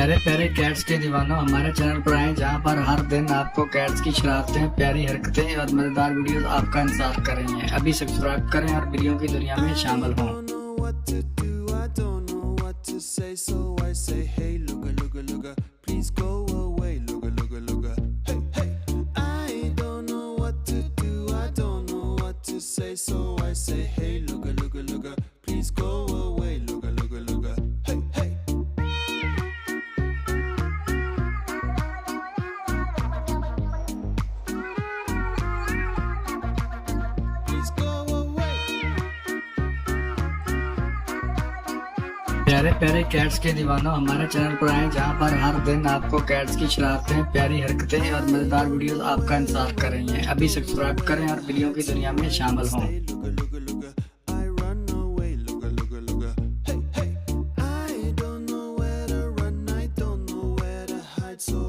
प्यारे प्यारे कैट्स के दीवानों, हमारे चैनल पर आए जहां पर हर दिन आपको कैट्स की शरारतें, प्यारी हरकतें और मजेदार वीडियोस आपका इंतजार कर रही हैं। अभी सब्सक्राइब करें और वीडियो की दुनिया में शामिल हों। प्यारे प्यारे कैट्स के दीवानों, हमारे चैनल पर आए जहां पर हर दिन आपको कैट्स की शरारतें, प्यारी हरकतें और मजेदार वीडियोस आपका इंतजार कर रही हैं। अभी सब्सक्राइब करें और वीडियो की दुनिया में शामिल हों। So